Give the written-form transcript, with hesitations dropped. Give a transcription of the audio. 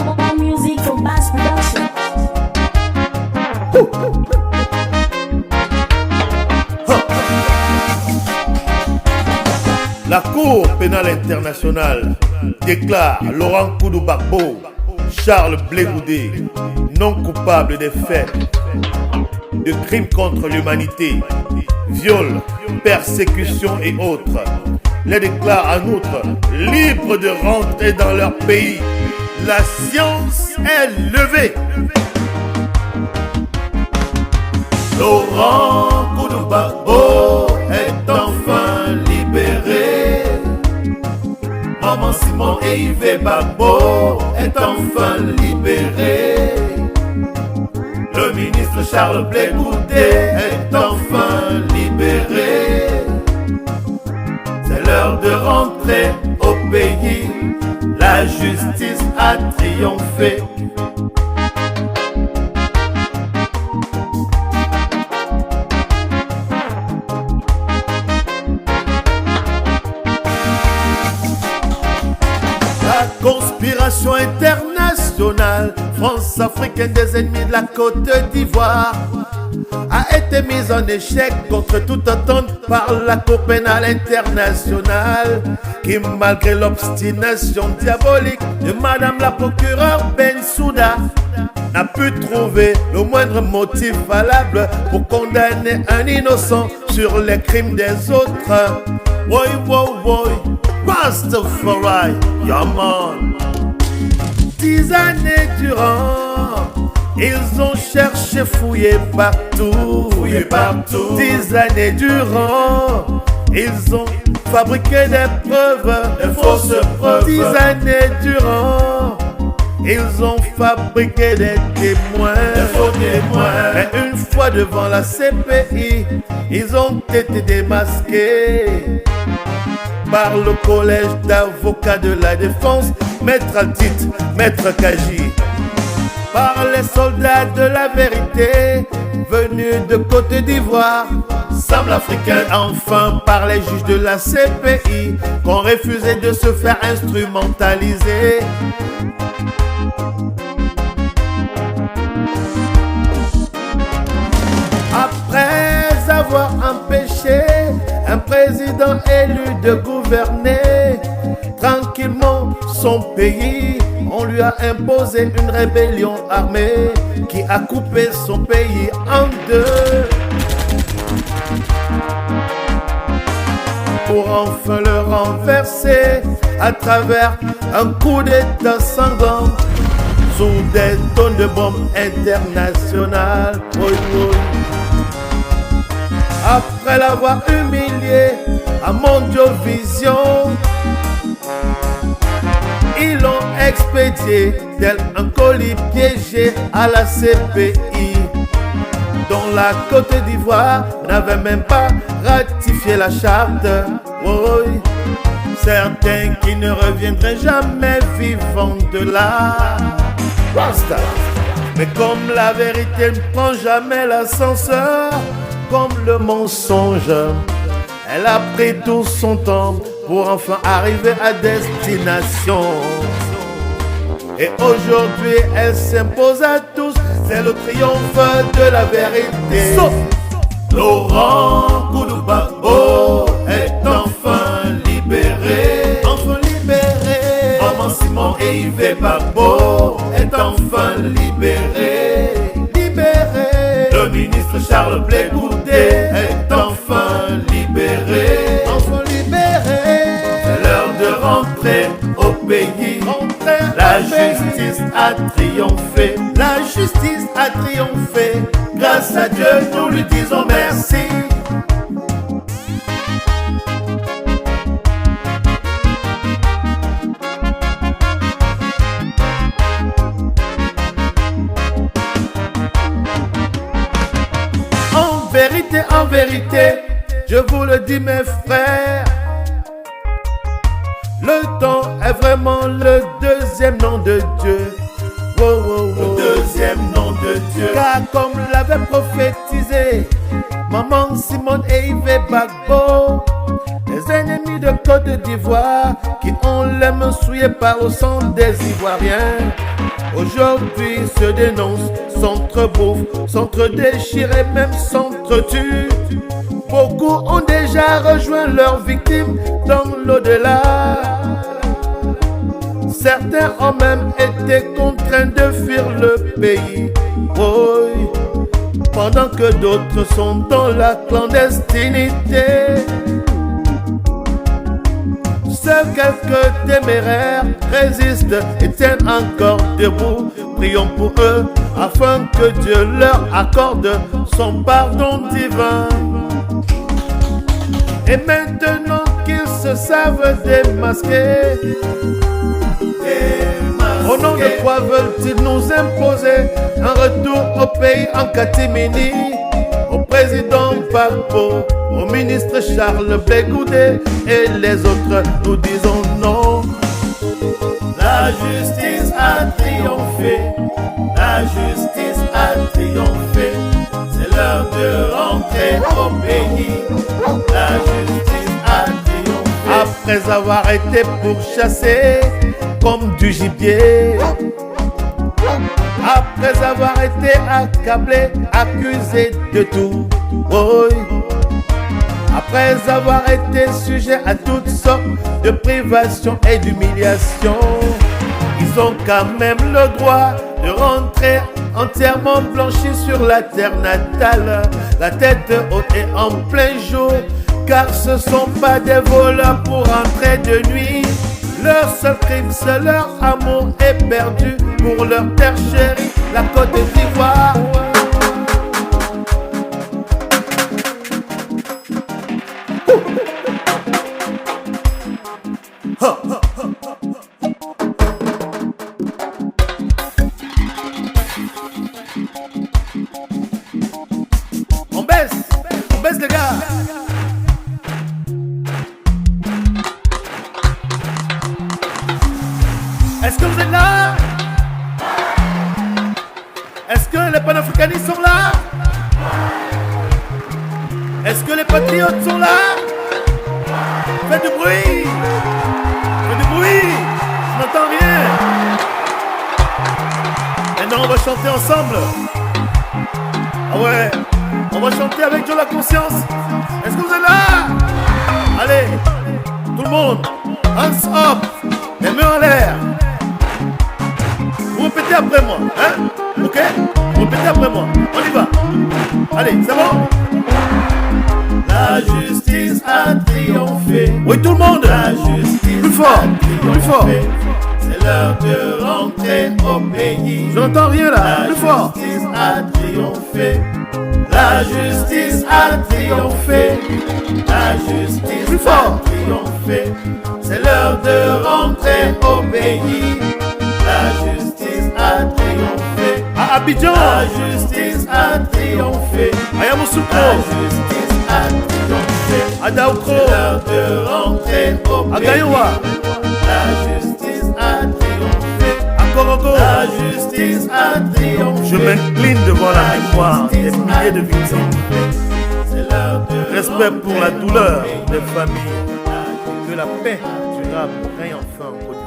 More music from Bass Production. La Cour pénale internationale déclare Laurent Koudou Gbagbo, Charles Blé Goudé, non coupable des faits de crimes contre l'humanité, viol, persécution et autres. Les déclare en outre libres de rentrer dans leur pays. La science est levée. Laurent Koudou Gbagbo est enfin libéré. Maman Simon et Yves Gbagbo est enfin libéré. Le ministre Charles Blé Goudé est enfin libéré. C'est l'heure de rentrer au pays. La justice a triomphé. La conspiration internationale, France africaine des ennemis de la Côte d'Ivoire, a été mise en échec contre toute attente par la Cour pénale internationale, qui malgré l'obstination diabolique de Madame la procureure Bensouda, n'a pu trouver le moindre motif valable pour condamner un innocent sur les crimes des autres. Woy, woy, woy, Rastafari, yeah man. 10 années durant, ils ont cherché, fouillé partout, 10 années durant, ils ont fabriqué des preuves, des fausses preuves. 10 années durant, ils ont fabriqué des témoins, des faux témoins. Mais une fois devant la CPI, ils ont été démasqués par le collège d'avocats de la défense, Maître Altit, Maître Kaji, par les soldats de la vérité venus de Côte d'Ivoire, Centrafricain, enfin par les juges de la CPI qui ont refusé de se faire instrumentaliser. Après avoir empêché un président élu de gouverner tranquillement son pays, on lui a imposé une rébellion armée qui a coupé son pays en deux. Pour enfin le renverser à travers un coup d'état sanglant sous des tonnes de bombes internationales. Oui, oui. Après l'avoir humilié à Mondiovision, ils l'ont expédié tel un colis piégé à la CPI, dont la Côte d'Ivoire n'avait même pas ratifié la charte. Oui, certains qui ne reviendraient jamais vivants de là. Rasta. Mais comme la vérité ne prend jamais l'ascenseur, comme le mensonge, elle a pris tout son temps pour enfin arriver à destination. Et aujourd'hui, elle s'impose à tous, c'est le triomphe de la vérité. Sauf Laurent Koudou Gbagbo est enfin libéré. Enfin libéré. Maman Simon et Yves Gbagbo est enfin libéré. Libéré. Le ministre Charles Blé Goudé est enfin libéré. Enfin libéré. C'est l'heure de rentrer au pays. La justice a triomphé. La justice a triomphé. Grâce à Dieu, nous lui disons merci. En vérité, je vous le dis mes frères, le temps est vraiment le deuxième nom de Dieu. Oh, oh, oh. Le deuxième nom de Dieu. Car comme l'avait prophétisé Maman Simone et Yves Gbagbo, les ennemis de Côte d'Ivoire qui ont les mains souillées par le sang des Ivoiriens. Aujourd'hui se dénoncent, s'entrebouffent, s'entre-déchirent et même s'entretuent. Beaucoup ont déjà rejoint leurs victimes dans l'au-delà. Certains ont même été contraints de fuir le pays. Oui, pendant que d'autres sont dans la clandestinité. Seuls quelques téméraires résistent et tiennent encore debout. Prions pour eux afin que Dieu leur accorde son pardon divin. Et maintenant qu'ils se savent démasquer, au nom de quoi veulent-ils nous imposer un retour au pays en catimini? Au président Gbagbo, au ministre Charles Bégoudé et les autres, nous disons non. La justice a triomphé, la justice a triomphé. C'est l'heure de rentrer au pays. La justice a triomphé. Après avoir été pourchassés comme du gibier, après avoir été accablé, accusé de tout, oui. Après avoir été sujet à toutes sortes de privations et d'humiliations, ils ont quand même le droit de rentrer entièrement blanchis sur la terre natale, la tête haute et en plein jour, car ce sont pas des voleurs pour entrer de nuit. Leur seul crime, c'est leur amour éperdu pour leur terre chérie, la Côte d'Ivoire. On baisse les gars. Est-ce que vous êtes là? Est-ce que les panafricanistes sont là? Est-ce que les patriotes sont là? Faites du bruit! Faites du bruit! Je n'entends rien! Maintenant on va chanter ensemble! Ah ouais! On va chanter avec Joe la conscience! Est-ce que vous êtes là? Allez! Tout le monde! Hands up! Les mains en l'air! Vous répétez après moi, hein? Ok? Vous répétez après moi. On y va. Allez, c'est bon? La justice a triomphé. Oui, tout le monde. La justice plus fort, a triomphé. Plus fort. C'est l'heure de rentrer au pays. Je n'entends rien là. Plus fort. La justice a triomphé. La justice a triomphé. La justice plus fort. A triomphé. C'est l'heure de rentrer au pays. La justice a triomphé. À Abidjan, la justice a triomphé. À Yamoussoukro, la justice a triomphé. À Daoukro, c'est l'heure de rentrer au pays. À Gayoua, la justice a triomphé. À Korogo, la justice a triomphé. Je m'incline devant la mémoire des milliers de victimes. Respect pour la douleur des familles. Que la paix durable règne enfin en Côte d'Ivoire.